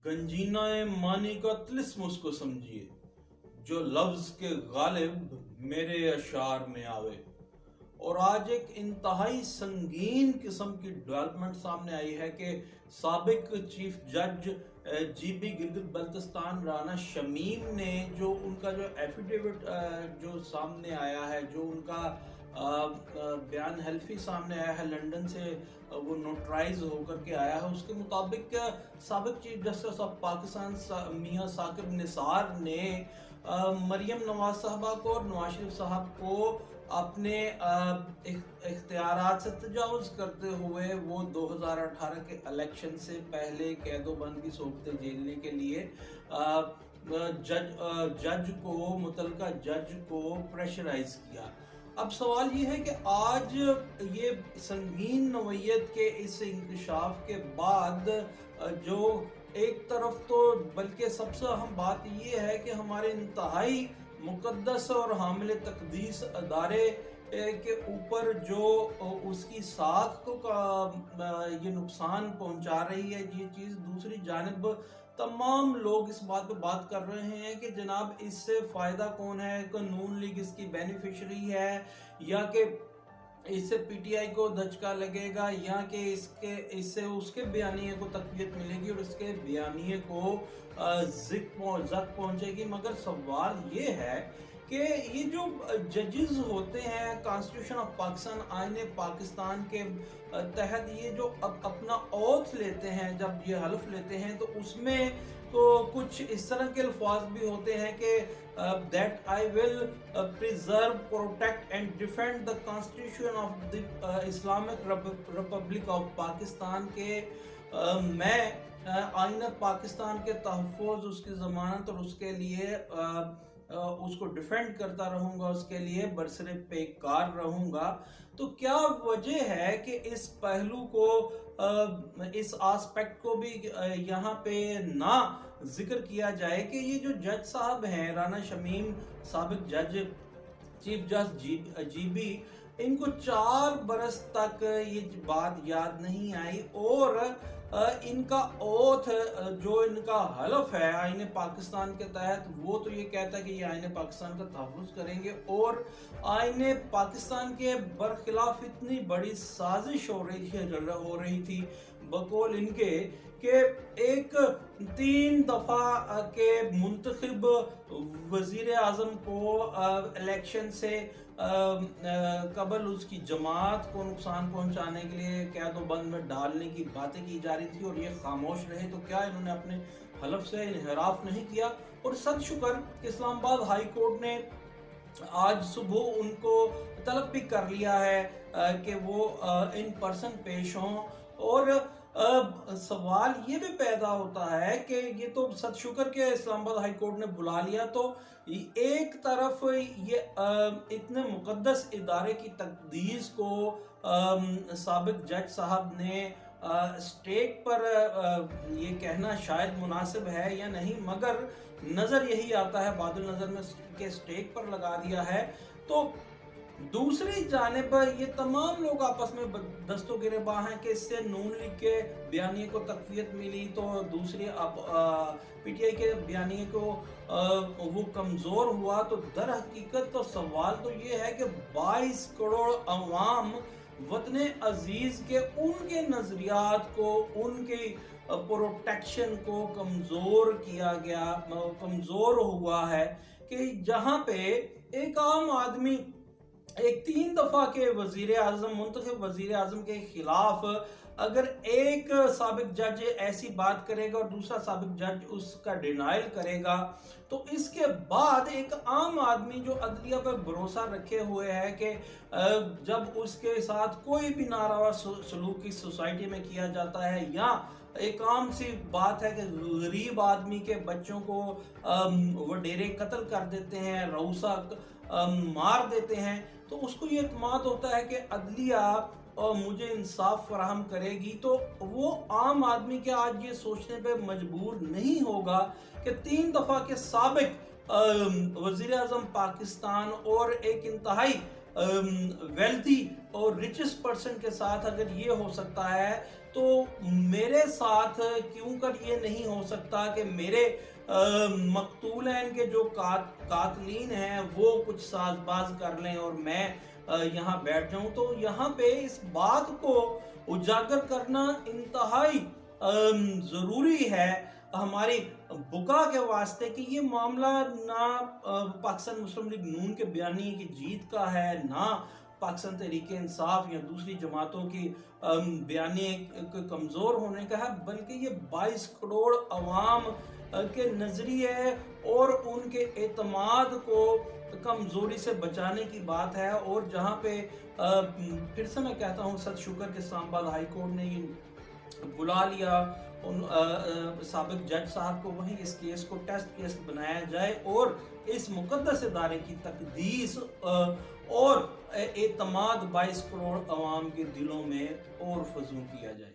गंजीना मानी का तिलिस्म उसको समझिए, जो लफ्ज के गालिब मेरे अशार में आवे। और आज एक इंतहाई संगीन किस्म की डेवलपमेंट सामने आई है कि साबिक चीफ जज जीबी गिलगित बल्तिस्तान राना शमीम ने जो उनका जो एफिडेविट जो सामने आया है, जो उनका बयान हल्फी सामने आया है, लंदन से वो नोटराइज होकर के आया है, उसके मुताबिक साबिक चीफ जस्टिस ऑफ पाकिस्तान मियां साकिब निसार ने मरियम नवाज साहबा को और नवाज शरीफ साहब को अपने इख्तियारात से तजावुज़ करते हुए वो 2018 के इलेक्शन से पहले कैदोबंद की सोबतें झेलने के लिए जज को मुतलका जज को प्रेशराइज किया। अब सवाल ये है कि आज ये संगीन नौइयत के इस इंकशाफ के बाद जो एक तरफ तो बल्कि सबसे अहम बात ये है कि हमारे इंतहाई मुकद्दस और हामिल तकदीस अदारे के ऊपर जो उसकी साख को ये नुकसान पहुंचा रही है ये चीज़। दूसरी जानिब तमाम लोग इस बात पे बात कर रहे हैं कि जनाब इससे फ़ायदा कौन है, नून लीग इसकी बेनिफिशरी है या कि इससे पीटीआई को धचका लगेगा या कि इससे उसके बयानिए को तक़वियत मिलेगी और इसके बयानिए को ज़क पहुंचेगी। मगर सवाल ये है कि ये जो जजेस होते हैं कॉन्स्टिट्यूशन ऑफ पाकिस्तान, आईन पाकिस्तान के तहत ये जो अपना ओथ लेते हैं, जब ये हल्फ लेते हैं तो उसमें तो कुछ इस तरह के अल्फाज भी होते हैं कि that I will preserve, protect and defend the constitution of the Islamic Republic of Pakistan के मैं आईन पाकिस्तान के तहफ़्फ़ुज़, उसकी ज़मानत और उसके लिए उसको डिफेंड करता रहूंगा, उसके लिए बरसरे पेकार रहूंगा। तो क्या वजह है कि इस पहलू को इस एस्पेक्ट को भी यहाँ पे ना जिक्र किया जाए कि ये जो जज साहब हैं राना शमीम, साबिक जज चीफ जज जीबी, इनको 4 बरस तक ये बात याद नहीं आई और इनका ओथ जो इनका हलफ है आईन पाकिस्तान के तहत, वो तो ये कहता है कि ये आईन पाकिस्तान का तहफ़्फ़ुज़ करेंगे और आईन पाकिस्तान के बरखिलाफ इतनी बड़ी साजिश हो रही थी बकौल इनके कि एक 3 दफ़ा के मुंतखब वज़ीर आज़म को इलेक्शन से कबल उसकी जमात को नुकसान पहुंचाने के लिए कैदोबंद में डालने की बातें की जा रही थी और ये खामोश रहे। तो क्या इन्होंने अपने हलफ से इन्हिराफ नहीं किया? और सद शुक्र इस्लामाबाद हाई कोर्ट ने आज सुबह उनको तलब भी कर लिया है कि वो इन पर्सन पेश हों। और सवाल ये भी पैदा होता है कि ये तो सद शुक्र के इस्लामाबाद हाई कोर्ट ने बुला लिया, तो एक तरफ ये इतने मुकद्दस इदारे की तकदीस को साबिक जज साहब ने स्टेक पर ये कहना शायद मुनासिब है या नहीं, मगर नज़र यही आता है बादल नज़र में के स्टेक पर लगा दिया है। तो दूसरी जानिब ये तमाम लोग आपस में दस्तों गिरेबां हैं कि इससे नून लीग के बयानिए को तक़वियत मिली तो दूसरी पीटीआई के बयानिए को वो कमज़ोर हुआ। तो दर हकीकत तो सवाल तो ये है कि 22 करोड़ अवाम वतन अजीज़ के उनके नज़रियात को, उनकी प्रोटेक्शन को कमज़ोर किया गया, कमज़ोर हुआ है कि जहाँ पे एक आम आदमी एक 3 दफ़ा के वज़ीर आज़म, मुंतखब वज़ीर आज़म के खिलाफ अगर एक साबिक जज ऐसी बात करेगा और दूसरा साबिक जज उसका डिनाइल करेगा, तो इसके बाद एक आम आदमी जो अदलिया पर भरोसा रखे हुए है कि जब उसके साथ कोई भी नारवा सलूक की सोसाइटी में किया जाता है या एक आम सी बात है कि गरीब आदमी के बच्चों को वडेरे कत्ल कर देते हैं, रऊसा मार देते हैं, तो उसको ये इत्मीनान होता है कि अदलिया मुझे इंसाफ फराहम करेगी। तो वो आम आदमी के आज ये सोचने पे मजबूर नहीं होगा कि 3 दफ़ा के साबिक वज़ीर आज़म पाकिस्तान और एक इंतहाई वेल्थी और रिचेस्ट पर्सन के साथ अगर ये हो सकता है तो मेरे साथ क्यों कर ये नहीं हो सकता कि मेरे मकतूलैन के जो कातलीन हैं वो कुछ साजबाज कर लें और मैं यहाँ बैठ जाऊं। तो यहाँ पे इस बात को उजागर करना इंतहाई ज़रूरी है हमारी बुका के वास्ते कि ये मामला ना पाकिस्तान मुस्लिम लीग नून के बयानी की जीत का है, ना पाकिस्तान तहरीक इंसाफ या दूसरी जमातों की बयानी कमज़ोर होने का है, बल्कि ये 22 करोड़ अवाम के नज़रिए और उनके एतमाद को कमज़ोरी से बचाने की बात है। और जहाँ पे फिर से मैं कहता हूँ सद शुक्र के इस्लामाबाद हाई कोर्ट ने ये बुला लिया उन साबिक जज साहब को, वहीं इस केस को टेस्ट केस बनाया जाए और इस मुकद्दस इदारे की तकदीस और एतमाद 22 करोड़ अवाम के दिलों में और फजू किया जाए।